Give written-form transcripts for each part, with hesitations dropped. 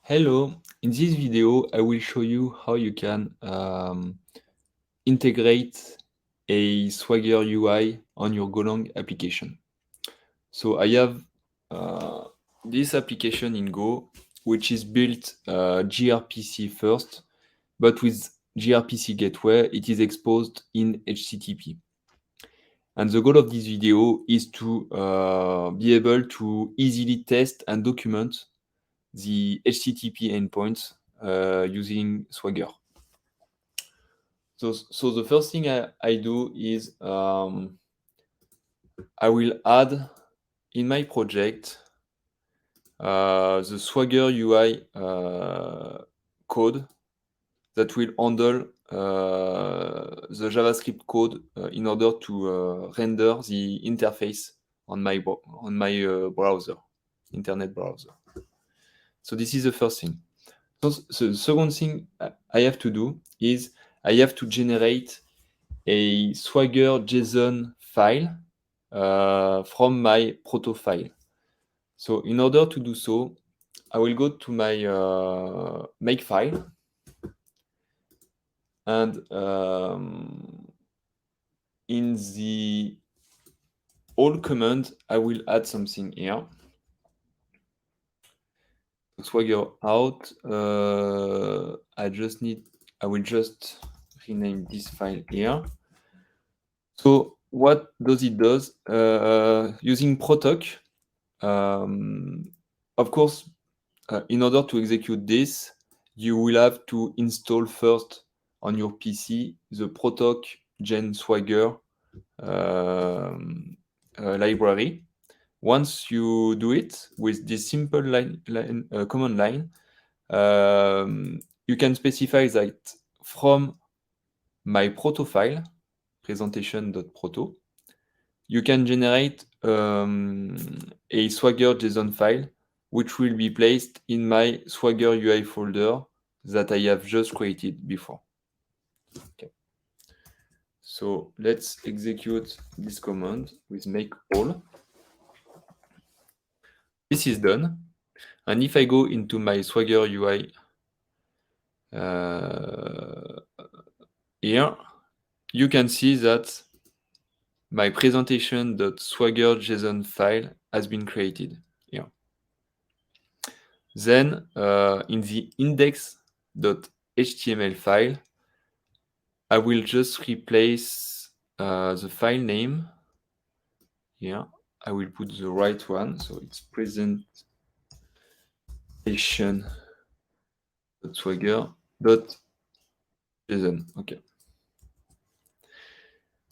Hello, in this video I will show you how you can integrate a Swagger UI on your Golang application. So I have this application in Go, which is built gRPC first, but with gRPC gateway, it is exposed in HTTP. And the goal of this video is to be able to easily test and document the HTTP endpoints using Swagger. So the first thing I do is I will add in my project the Swagger UI code that will handle the JavaScript code in order to render the interface on my browser, internet browser. So this is the first thing. So the second thing I have to do is I have to generate a Swagger JSON file from my proto file. So in order to do so, I will go to my makefile and in the all command, I will add something here. Swagger out. I will just rename this file here. So what does it do? Using protoc, of course, in order to execute this, you will have to install first on your PC the protoc gen swagger library. Once you do it with this simple command line, you can specify that from my proto file, presentation.proto, you can generate a Swagger JSON file, which will be placed in my Swagger UI folder that I have just created before. Okay. So let's execute this command with make all. This is done. And if I go into my Swagger UI here, you can see that my presentation.swagger JSON file has been created here. Then in the index.html file, I will just replace the file name here. I will put the right one, so it's presentation.swagger.json.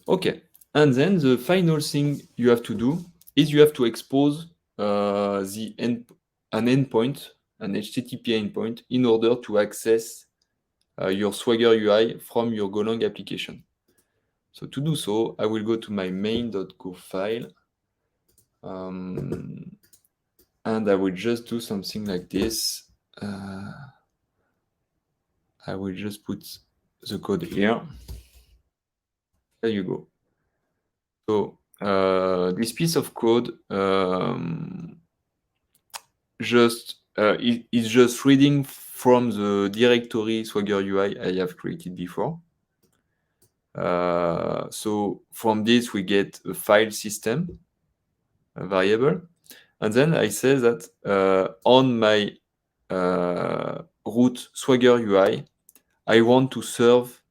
Okay. And then the final thing you have to do is you have to expose an endpoint, an HTTP endpoint, in order to access your Swagger UI from your Golang application. So to do so, I will go to my main.go file, and I will just do something like this. I will just put the code here. There you go. So this piece of code is just reading from the directory Swagger UI I have created before. So from this, we get a file system variable. And then I say that on my root Swagger UI, I want to serve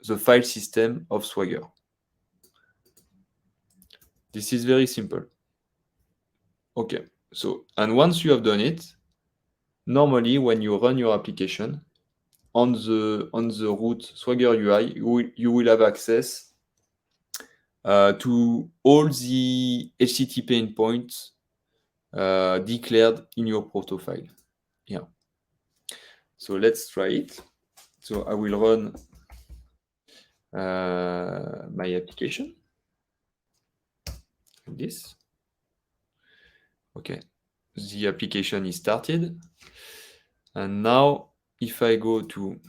the file system of Swagger. This is very simple. Okay, so, and once you have done it, normally when you run your application, on the root Swagger UI, you will have access to all the HTTP endpoints declared in your proto file. Yeah. So let's try it. So I will run my application like this. Okay, the application is started. And now if I go to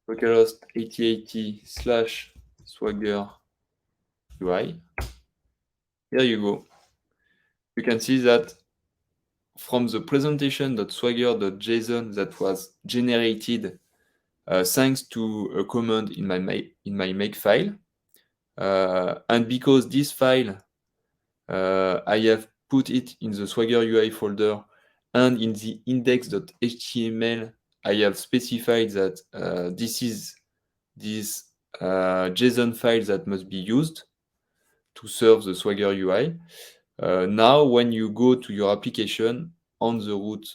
localhost 8080/Swagger UI, here you go. You can see that from the presentation.swagger.json that was generated thanks to a command in my make file. And because this file, I have put it in the Swagger UI folder, and in the index.html, I have specified that this is this JSON file that must be used to serve the Swagger UI. Now, when you go to your application on the root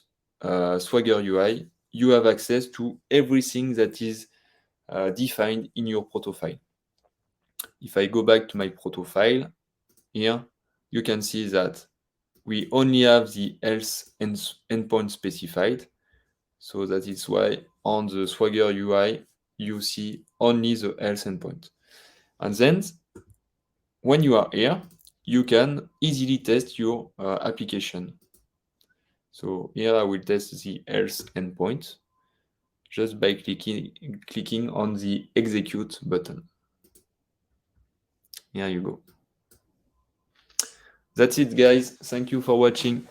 Swagger UI, you have access to everything that is defined in your proto file. If I go back to my proto file, here, you can see that we only have the else endpoint specified. So that is why on the Swagger UI, you see only the else endpoint. And then, when you are here, you can easily test your application. So here I will test the else endpoint just by clicking on the execute button. Here you go. That's it, guys. Thank you for watching.